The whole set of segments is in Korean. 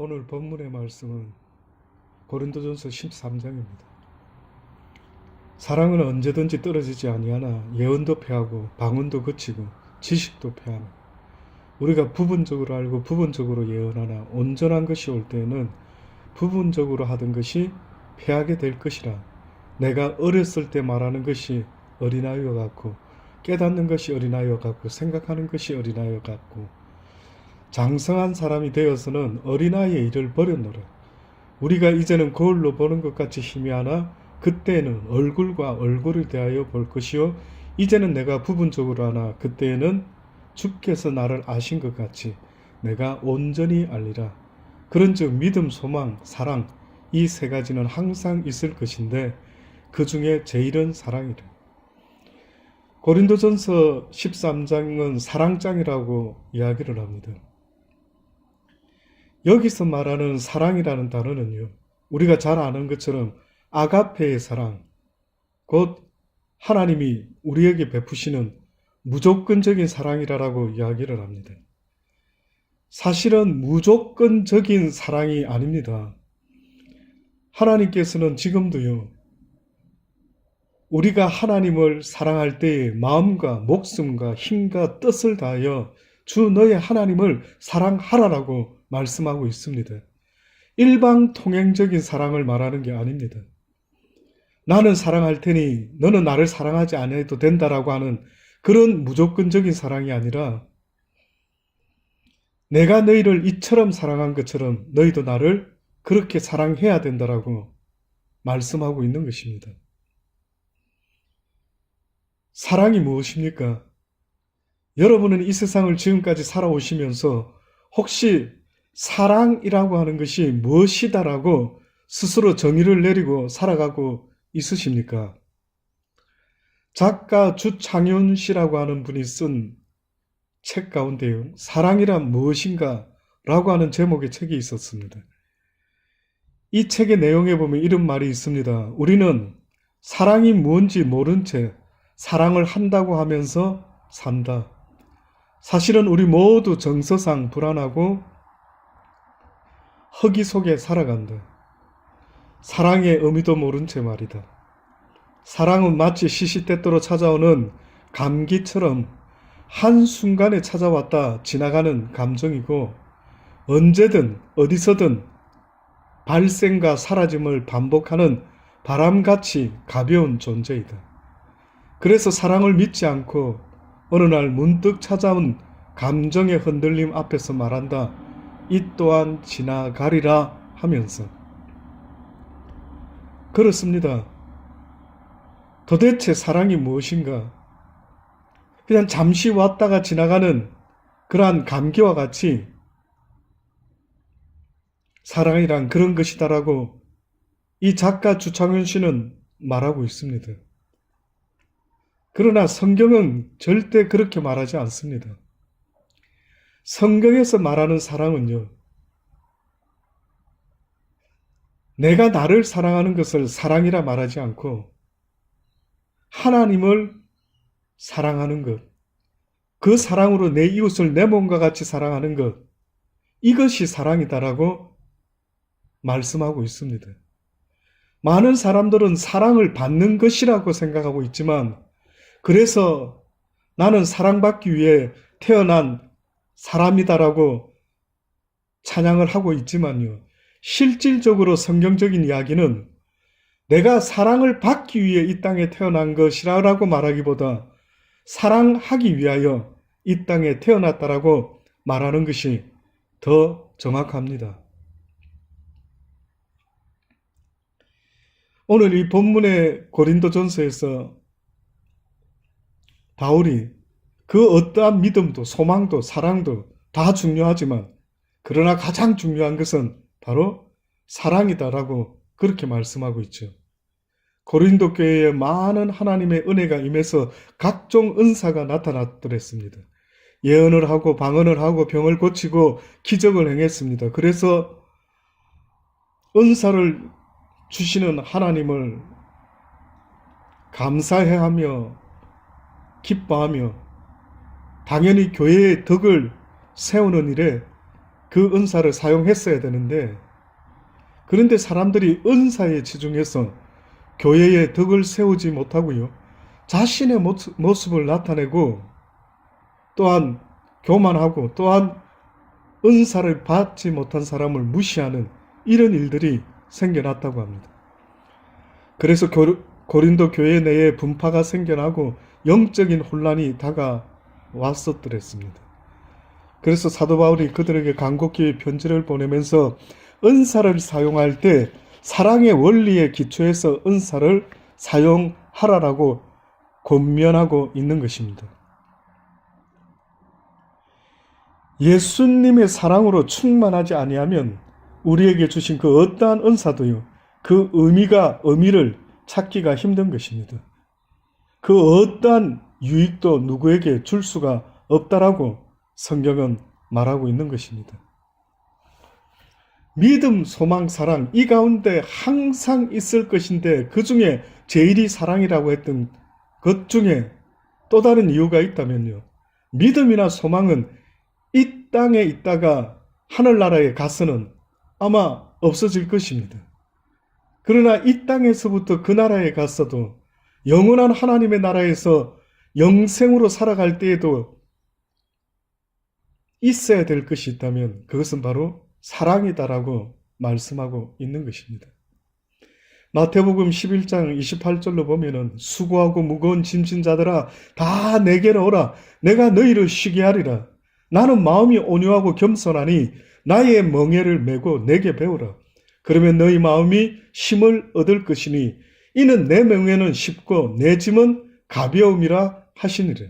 오늘 본문의 말씀은 고린도전서 13장입니다. 사랑은 언제든지 떨어지지 아니하나 예언도 패하고 방언도 그치고 지식도 패하나 우리가 부분적으로 알고 부분적으로 예언하나 온전한 것이 올 때에는 부분적으로 하던 것이 패하게 될 것이라. 내가 어렸을 때 말하는 것이 어린아이와 같고 깨닫는 것이 어린아이와 같고 생각하는 것이 어린아이와 같고 장성한 사람이 되어서는 어린아이의 일을 버렸노라. 우리가 이제는 거울로 보는 것 같이 희미하나 그때에는 얼굴과 얼굴을 대하여 볼 것이요 이제는 내가 부분적으로 하나 그때에는 주께서 나를 아신 것 같이 내가 온전히 알리라. 그런즉 믿음, 소망, 사랑 이 세 가지는 항상 있을 것인데 그 중에 제일은 사랑이라. 고린도전서 13장은 사랑장이라고 이야기를 합니다. 여기서 말하는 사랑이라는 단어는요, 우리가 잘 아는 것처럼 아가페의 사랑, 곧 하나님이 우리에게 베푸시는 무조건적인 사랑이라고 이야기를 합니다. 사실은 무조건적인 사랑이 아닙니다. 하나님께서는 지금도요, 우리가 하나님을 사랑할 때에 마음과 목숨과 힘과 뜻을 다하여 주 너의 하나님을 사랑하라라고 말씀하고 있습니다. 일방통행적인 사랑을 말하는 게 아닙니다. 나는 사랑할 테니 너는 나를 사랑하지 않아도 된다라고 하는 그런 무조건적인 사랑이 아니라 내가 너희를 이처럼 사랑한 것처럼 너희도 나를 그렇게 사랑해야 된다라고 말씀하고 있는 것입니다. 사랑이 무엇입니까? 여러분은 이 세상을 지금까지 살아오시면서 혹시 사랑이라고 하는 것이 무엇이다라고 스스로 정의를 내리고 살아가고 있으십니까? 작가 주창윤 씨라고 하는 분이 쓴 책 가운데요, 사랑이란 무엇인가 라고 하는 제목의 책이 있었습니다. 이 책의 내용에 보면 이런 말이 있습니다. 우리는 사랑이 뭔지 모른 채 사랑을 한다고 하면서 산다. 사실은 우리 모두 정서상 불안하고 허기 속에 살아간다. 사랑의 의미도 모른 채 말이다. 사랑은 마치 시시때때로 찾아오는 감기처럼 한순간에 찾아왔다 지나가는 감정이고 언제든 어디서든 발생과 사라짐을 반복하는 바람같이 가벼운 존재이다. 그래서 사랑을 믿지 않고 어느 날 문득 찾아온 감정의 흔들림 앞에서 말한다. 이 또한 지나가리라 하면서. 그렇습니다. 도대체 사랑이 무엇인가? 그냥 잠시 왔다가 지나가는 그러한 감기와 같이 사랑이란 그런 것이다라고 이 작가 주창윤 씨는 말하고 있습니다. 그러나 성경은 절대 그렇게 말하지 않습니다. 성경에서 말하는 사랑은요, 내가 나를 사랑하는 것을 사랑이라 말하지 않고 하나님을 사랑하는 것, 그 사랑으로 내 이웃을 내 몸과 같이 사랑하는 것, 이것이 사랑이다라고 말씀하고 있습니다. 많은 사람들은 사랑을 받는 것이라고 생각하고 있지만 그래서 나는 사랑받기 위해 태어난 사람이다라고 찬양을 하고 있지만요. 실질적으로 성경적인 이야기는 내가 사랑을 받기 위해 이 땅에 태어난 것이라고 말하기보다 사랑하기 위하여 이 땅에 태어났다라고 말하는 것이 더 정확합니다. 오늘 이 본문의 고린도전서에서 바울이 그 어떠한 믿음도 소망도 사랑도 다 중요하지만 그러나 가장 중요한 것은 바로 사랑이다라고 그렇게 말씀하고 있죠. 고린도 교회에 많은 하나님의 은혜가 임해서 각종 은사가 나타났더랬습니다. 예언을 하고 방언을 하고 병을 고치고 기적을 행했습니다. 그래서 은사를 주시는 하나님을 감사해하며 기뻐하며 당연히 교회의 덕을 세우는 일에 그 은사를 사용했어야 되는데, 그런데 사람들이 은사에 치중해서 교회에 덕을 세우지 못하고요. 자신의 모습을 나타내고 또한 교만하고 또한 은사를 받지 못한 사람을 무시하는 이런 일들이 생겨났다고 합니다. 그래서 고린도 교회 내에 분파가 생겨나고 영적인 혼란이 다가왔었더랬습니다. 그래서 사도 바울이 그들에게 간곡히 편지를 보내면서 은사를 사용할 때 사랑의 원리에 기초해서 은사를 사용하라라고 권면하고 있는 것입니다. 예수님의 사랑으로 충만하지 아니하면 우리에게 주신 그 어떠한 은사도요, 그 의미를 찾기가 힘든 것입니다. 그 어떠한 유익도 누구에게 줄 수가 없다라고 성경은 말하고 있는 것입니다. 믿음, 소망, 사랑 이 가운데 항상 있을 것인데 그 중에 제일이 사랑이라고 했던 것 중에 또 다른 이유가 있다면요. 믿음이나 소망은 이 땅에 있다가 하늘나라에 가서는 아마 없어질 것입니다. 그러나 이 땅에서부터 그 나라에 갔어도 영원한 하나님의 나라에서 영생으로 살아갈 때에도 있어야 될 것이 있다면 그것은 바로 사랑이다라고 말씀하고 있는 것입니다. 마태복음 11장 28절로 보면은 수고하고 무거운 짐진 자들아 다 내게로 오라. 내가 너희를 쉬게 하리라. 나는 마음이 온유하고 겸손하니 나의 멍에를 메고 내게 배우라. 그러면 너희 마음이 힘을 얻을 것이니 이는 내 멍에는 쉽고 내 짐은 가벼움이라 하시니라.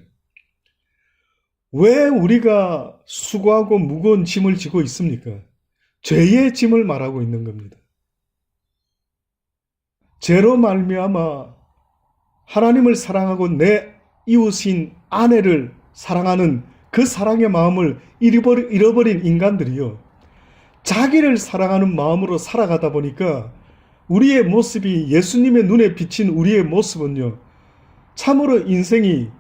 왜 우리가 수고하고 무거운 짐을 지고 있습니까? 죄의 짐을 말하고 있는 겁니다. 죄로 말미암아 하나님을 사랑하고 내 이웃인 아내를 사랑하는 그 사랑의 마음을 잃어버린 인간들이요, 자기를 사랑하는 마음으로 살아가다 보니까 우리의 모습이, 예수님의 눈에 비친 우리의 모습은요, 참으로 인생이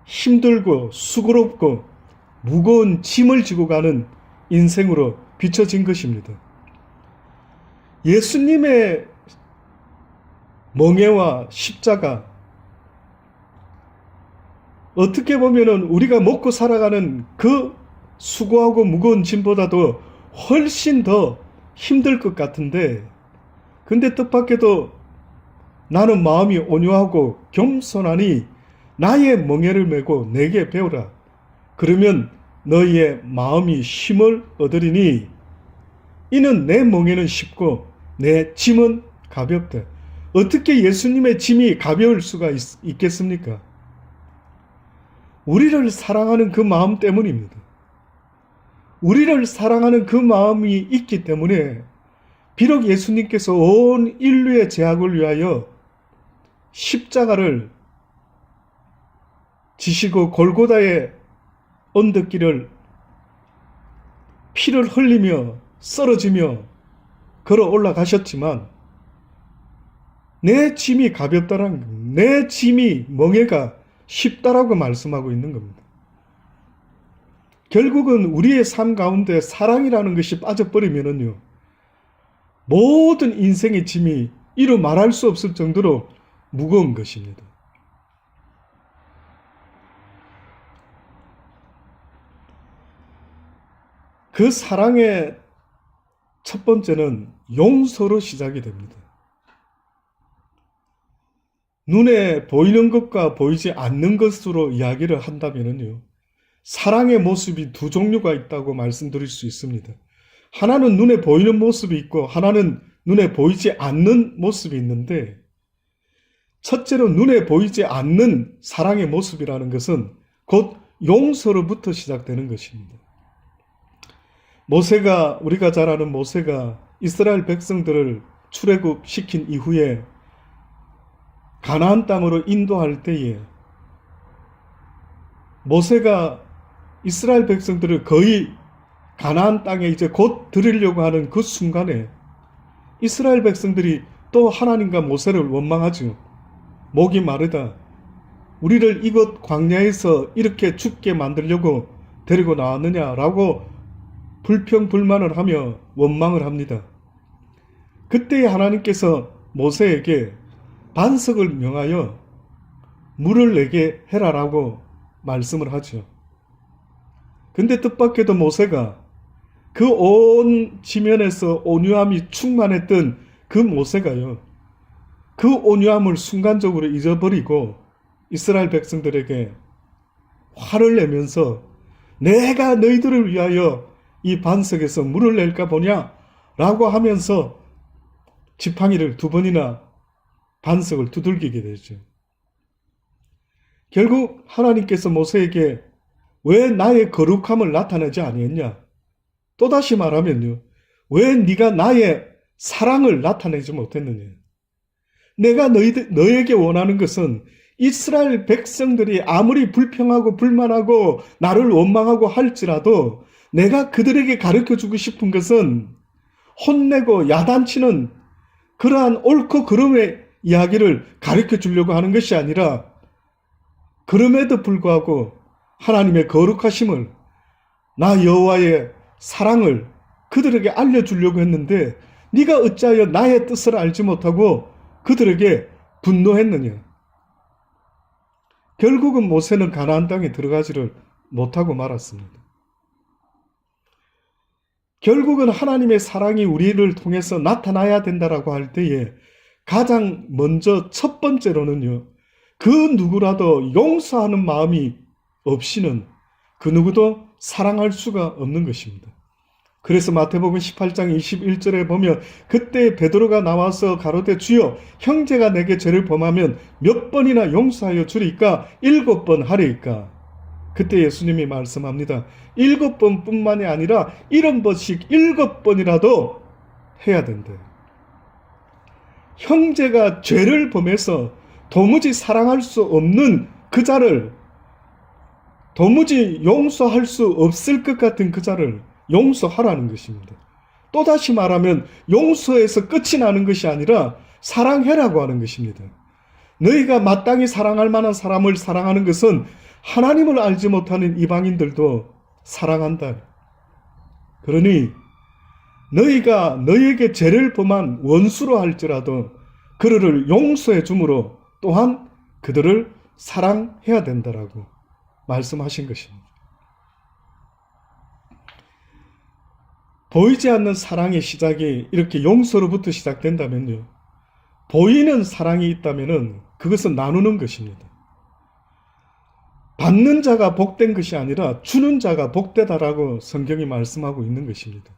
힘들고 수고롭고 무거운 짐을 지고 가는 인생으로 비춰진 것입니다. 예수님의 멍에와 십자가, 어떻게 보면은 우리가 먹고 살아가는 그 수고하고 무거운 짐보다도 훨씬 더 힘들 것 같은데, 근데 뜻밖에도 나는 마음이 온유하고 겸손하니 나의 멍에를 메고 내게 배우라. 그러면 너희의 마음이 힘을 얻으리니 이는 내 멍에는 쉽고 내 짐은 가볍다. 어떻게 예수님의 짐이 가벼울 수가 있겠습니까? 우리를 사랑하는 그 마음 때문입니다. 우리를 사랑하는 그 마음이 있기 때문에 비록 예수님께서 온 인류의 죄악을 위하여 십자가를 지시고 골고다의 언덕길을 피를 흘리며 쓰러지며 걸어 올라가셨지만 내 짐이 가볍다라는, 내 짐이 멍에가 쉽다라고 말씀하고 있는 겁니다. 결국은 우리의 삶 가운데 사랑이라는 것이 빠져버리면은요, 모든 인생의 짐이 이루 말할 수 없을 정도로 무거운 것입니다. 그 사랑의 첫 번째는 용서로 시작이 됩니다. 눈에 보이는 것과 보이지 않는 것으로 이야기를 한다면요, 사랑의 모습이 두 종류가 있다고 말씀드릴 수 있습니다. 하나는 눈에 보이는 모습이 있고 하나는 눈에 보이지 않는 모습이 있는데, 첫째로 눈에 보이지 않는 사랑의 모습이라는 것은 곧 용서로부터 시작되는 것입니다. 모세가, 우리가 잘 아는 모세가 이스라엘 백성들을 출애굽시킨 이후에 가나안 땅으로 인도할 때에 모세가 이스라엘 백성들을 거의 가나안 땅에 이제 곧 들으려고 하는 그 순간에 이스라엘 백성들이 또 하나님과 모세를 원망하죠. 목이 마르다. 우리를 이곳 광야에서 이렇게 죽게 만들려고 데리고 나왔느냐라고 불평불만을 하며 원망을 합니다. 그때 하나님께서 모세에게 반석을 명하여 물을 내게 해라라고 말씀을 하죠. 근데 뜻밖에도 모세가 그 온 지면에서 온유함이 충만했던 그 모세가요, 그 온유함을 순간적으로 잊어버리고 이스라엘 백성들에게 화를 내면서 내가 너희들을 위하여 이 반석에서 물을 낼까 보냐 라고 하면서 지팡이를 2번이나 반석을 두들기게 되죠. 결국 하나님께서 모세에게 왜 나의 거룩함을 나타내지 아니했냐? 또다시 말하면요, 왜 네가 나의 사랑을 나타내지 못했느냐? 내가 너에게 원하는 것은 이스라엘 백성들이 아무리 불평하고 불만하고 나를 원망하고 할지라도 내가 그들에게 가르쳐주고 싶은 것은 혼내고 야단치는 그러한 옳고 그름의 이야기를 가르쳐주려고 하는 것이 아니라, 그럼에도 불구하고 하나님의 거룩하심을, 나 여호와의 사랑을 그들에게 알려주려고 했는데 네가 어찌하여 나의 뜻을 알지 못하고 그들에게 분노했느냐? 결국은 모세는 가나안 땅에 들어가지를 못하고 말았습니다. 결국은 하나님의 사랑이 우리를 통해서 나타나야 된다라고 할 때에 가장 먼저 첫 번째로는요, 그 누구라도 용서하는 마음이 없이는 그 누구도 사랑할 수가 없는 것입니다. 그래서 마태복음 18장 21절에 보면 그때 베드로가 나와서 가로되 주여 형제가 내게 죄를 범하면 몇 번이나 용서하여 주리까? 7번 하리이까? 그때 예수님이 말씀합니다. 7번 뿐만이 아니라 70번씩 7번이라도 해야 된대. 형제가 죄를 범해서 도무지 사랑할 수 없는 그 자를, 도무지 용서할 수 없을 것 같은 그 자를 용서하라는 것입니다. 또다시 말하면 용서에서 끝이 나는 것이 아니라 사랑해라고 하는 것입니다. 너희가 마땅히 사랑할 만한 사람을 사랑하는 것은 하나님을 알지 못하는 이방인들도 사랑한다. 그러니 너희가 너희에게 죄를 범한 원수로 할지라도 그들을 용서해 주므로 또한 그들을 사랑해야 된다라고 말씀하신 것입니다. 보이지 않는 사랑의 시작이 이렇게 용서로부터 시작된다면요, 보이는 사랑이 있다면 그것은 나누는 것입니다. 받는 자가 복된 것이 아니라 주는 자가 복되다라고 성경이 말씀하고 있는 것입니다.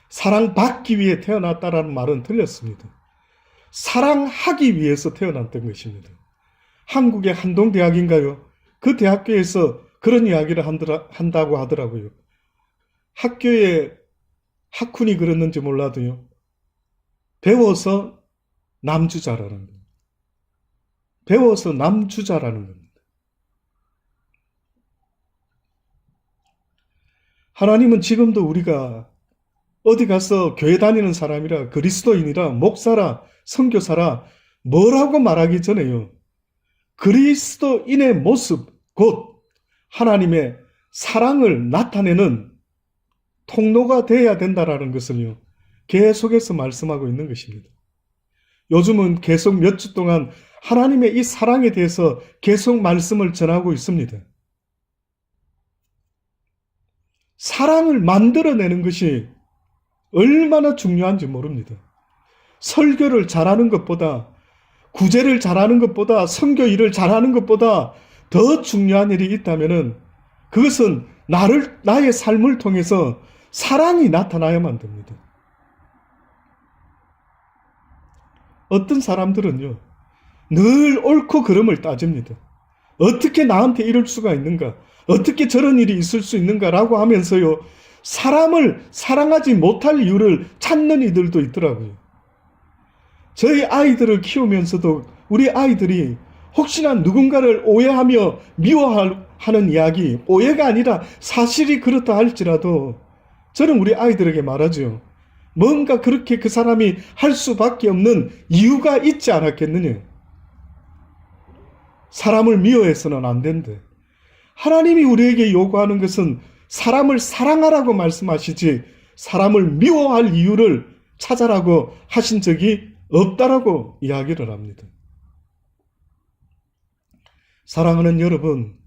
사랑받기 위해 태어났다라는 말은 틀렸습니다. 사랑하기 위해서 태어났던 것입니다. 한국의 한동대학인가요? 그 대학교에서 그런 이야기를 한다고 하더라고요. 학교에 학훈이 그랬는지 몰라도요, 배워서 남주자라는 겁니다. 배워서 남주자라는 겁니다. 하나님은 지금도 우리가 어디 가서 교회 다니는 사람이라, 그리스도인이라, 목사라, 선교사라 뭐라고 말하기 전에요, 그리스도인의 모습, 곧 하나님의 사랑을 나타내는 통로가 되어야 된다라는 것을요, 계속해서 말씀하고 있는 것입니다. 요즘은 계속 몇 주 동안 하나님의 이 사랑에 대해서 계속 말씀을 전하고 있습니다. 사랑을 만들어내는 것이 얼마나 중요한지 모릅니다. 설교를 잘하는 것보다, 구제를 잘하는 것보다, 선교 일을 잘하는 것보다 더 중요한 일이 있다면 그것은 나의 삶을 통해서 사랑이 나타나야만 됩니다. 어떤 사람들은요, 늘 옳고 그름을 따집니다. 어떻게 나한테 이럴 수가 있는가? 어떻게 저런 일이 있을 수 있는가라고 하면서요, 사람을 사랑하지 못할 이유를 찾는 이들도 있더라고요. 저희 아이들을 키우면서도 우리 아이들이 혹시나 누군가를 오해하며 미워하는 이야기, 오해가 아니라 사실이 그렇다 할지라도 저는 우리 아이들에게 말하죠. 뭔가 그렇게 그 사람이 할 수밖에 없는 이유가 있지 않았겠느냐. 사람을 미워해서는 안 된대. 하나님이 우리에게 요구하는 것은 사람을 사랑하라고 말씀하시지 사람을 미워할 이유를 찾아라고 하신 적이 없다라고 이야기를 합니다. 사랑하는 여러분,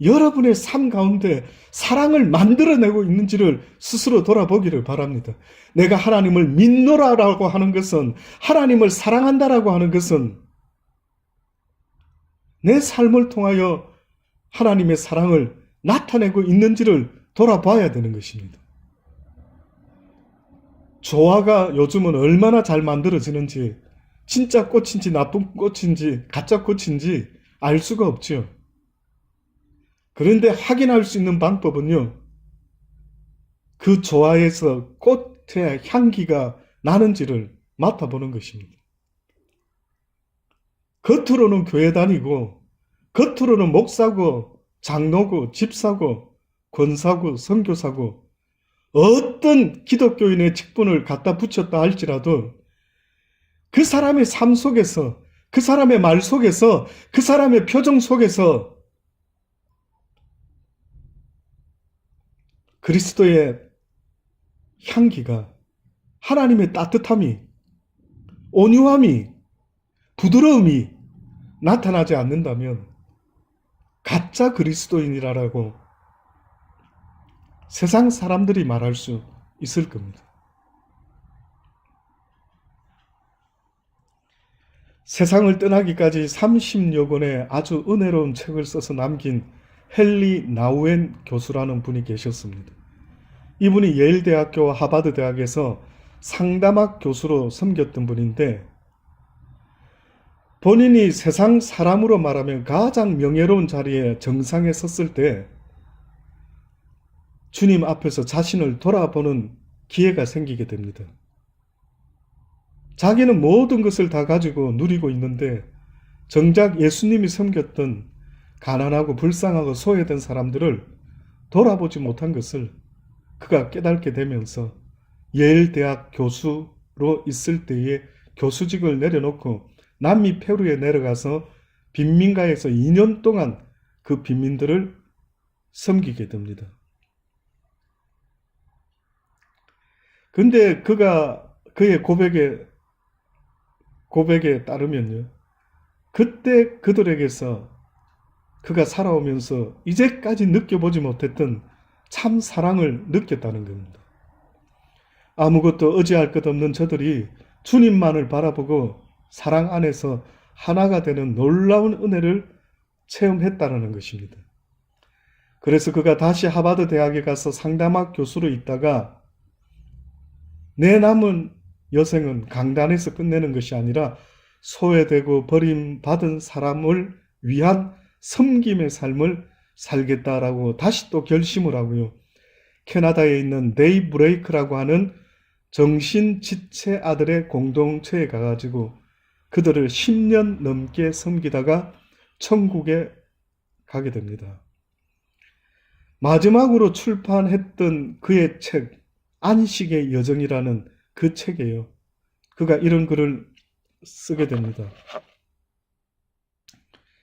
여러분의 삶 가운데 사랑을 만들어내고 있는지를 스스로 돌아보기를 바랍니다. 내가 하나님을 믿노라라고 하는 것은, 하나님을 사랑한다라고 하는 것은 내 삶을 통하여 하나님의 사랑을 나타내고 있는지를 돌아봐야 되는 것입니다. 조화가 요즘은 얼마나 잘 만들어지는지, 진짜 꽃인지 나쁜 꽃인지 가짜 꽃인지 알 수가 없죠. 그런데 확인할 수 있는 방법은요, 그 조화에서 꽃의 향기가 나는지를 맡아보는 것입니다. 겉으로는 교회 다니고, 겉으로는 목사고, 장로고, 집사고, 권사고, 선교사고, 어떤 기독교인의 직분을 갖다 붙였다 할지라도 그 사람의 삶 속에서, 그 사람의 말 속에서, 그 사람의 표정 속에서 그리스도의 향기가, 하나님의 따뜻함이, 온유함이, 부드러움이 나타나지 않는다면 가짜 그리스도인이라고 세상 사람들이 말할 수 있을 겁니다. 세상을 떠나기까지 30여 권의 아주 은혜로운 책을 써서 남긴 헨리 나우엔 교수라는 분이 계셨습니다. 이분이 예일대학교와 하버드대학에서 상담학 교수로 섬겼던 분인데, 본인이 세상 사람으로 말하면 가장 명예로운 자리에 정상에 섰을 때 주님 앞에서 자신을 돌아보는 기회가 생기게 됩니다. 자기는 모든 것을 다 가지고 누리고 있는데 정작 예수님이 섬겼던 가난하고 불쌍하고 소외된 사람들을 돌아보지 못한 것을 그가 깨닫게 되면서 예일대학 교수로 있을 때에 교수직을 내려놓고 남미 페루에 내려가서 빈민가에서 2년 동안 그 빈민들을 섬기게 됩니다. 근데 그가 그의 고백에 따르면요, 그때 그들에게서 그가 살아오면서 이제까지 느껴보지 못했던 참 사랑을 느꼈다는 겁니다. 아무것도 의지할 것 없는 저들이 주님만을 바라보고 사랑 안에서 하나가 되는 놀라운 은혜를 체험했다는 것입니다. 그래서 그가 다시 하버드 대학에 가서 상담학 교수로 있다가 내 남은 여생은 강단에서 끝내는 것이 아니라 소외되고 버림받은 사람을 위한 섬김의 삶을 살겠다라고 다시 또 결심을 하고요. 캐나다에 있는 데이 브레이크라고 하는 정신지체 아들의 공동체에 가가지고 그들을 10년 넘게 섬기다가 천국에 가게 됩니다. 마지막으로 출판했던 그의 책, 안식의 여정이라는 그 책이에요. 그가 이런 글을 쓰게 됩니다.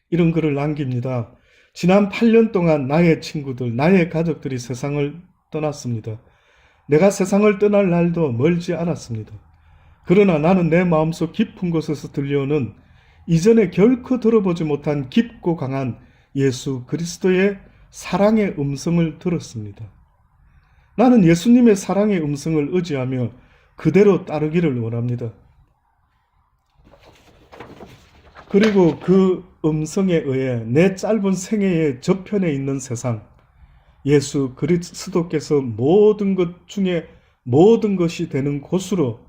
이런 글을 남깁니다. 지난 8년 동안 나의 친구들, 나의 가족들이 세상을 떠났습니다. 내가 세상을 떠날 날도 멀지 않았습니다. 그러나 나는 내 마음속 깊은 곳에서 들려오는 이전에 결코 들어보지 못한 깊고 강한 예수 그리스도의 사랑의 음성을 들었습니다. 나는 예수님의 사랑의 음성을 의지하며 그대로 따르기를 원합니다. 그리고 그 음성에 의해 내 짧은 생애의 저편에 있는 세상, 예수 그리스도께서 모든 것 중에 모든 것이 되는 곳으로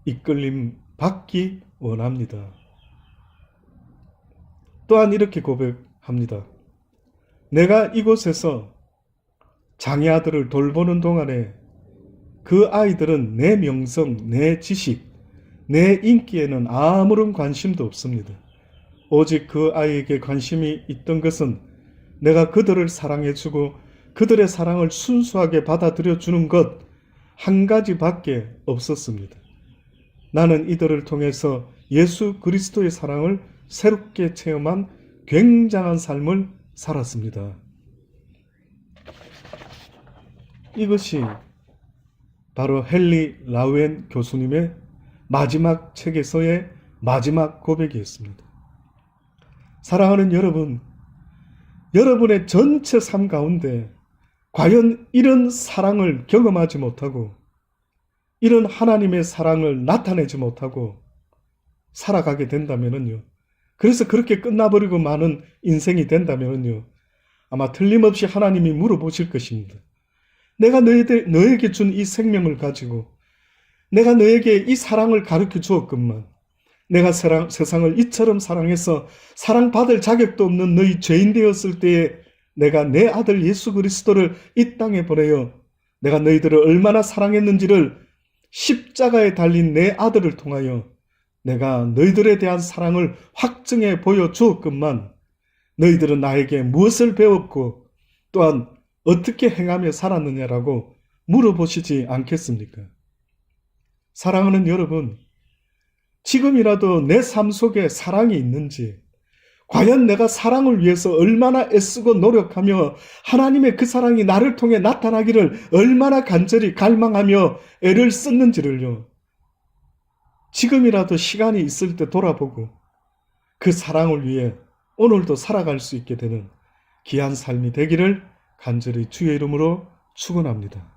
이끌림 받기 원합니다. 또한 이렇게 고백합니다. 내가 이곳에서 장애 아들을 돌보는 동안에 그 아이들은 내 명성, 내 지식, 내 인기에는 아무런 관심도 없습니다. 오직 그 아이에게 관심이 있던 것은 내가 그들을 사랑해주고 그들의 사랑을 순수하게 받아들여주는 것 한 가지밖에 없었습니다. 나는 이들을 통해서 예수 그리스도의 사랑을 새롭게 체험한 굉장한 삶을 살았습니다. 이것이 바로 헨리 라우엔 교수님의 마지막 책에서의 마지막 고백이었습니다. 사랑하는 여러분, 여러분의 전체 삶 가운데 과연 이런 사랑을 경험하지 못하고 이런 하나님의 사랑을 나타내지 못하고 살아가게 된다면요. 그래서 그렇게 끝나버리고 마는 인생이 된다면요. 아마 틀림없이 하나님이 물어보실 것입니다. 내가 너에게 준 이 생명을 가지고 내가 너에게 이 사랑을 가르쳐 주었건만 내가 세상을 이처럼 사랑해서 사랑받을 자격도 없는 너희 죄인 되었을 때에 내가 내 아들 예수 그리스도를 이 땅에 보내어 내가 너희들을 얼마나 사랑했는지를 십자가에 달린 내 아들을 통하여 내가 너희들에 대한 사랑을 확증해 보여주었건만 너희들은 나에게 무엇을 배웠고 또한 어떻게 행하며 살았느냐라고 물어보시지 않겠습니까? 사랑하는 여러분, 지금이라도 내 삶 속에 사랑이 있는지, 과연 내가 사랑을 위해서 얼마나 애쓰고 노력하며 하나님의 그 사랑이 나를 통해 나타나기를 얼마나 간절히 갈망하며 애를 썼는지를요. 지금이라도 시간이 있을 때 돌아보고 그 사랑을 위해 오늘도 살아갈 수 있게 되는 귀한 삶이 되기를 간절히 주의 이름으로 축원합니다.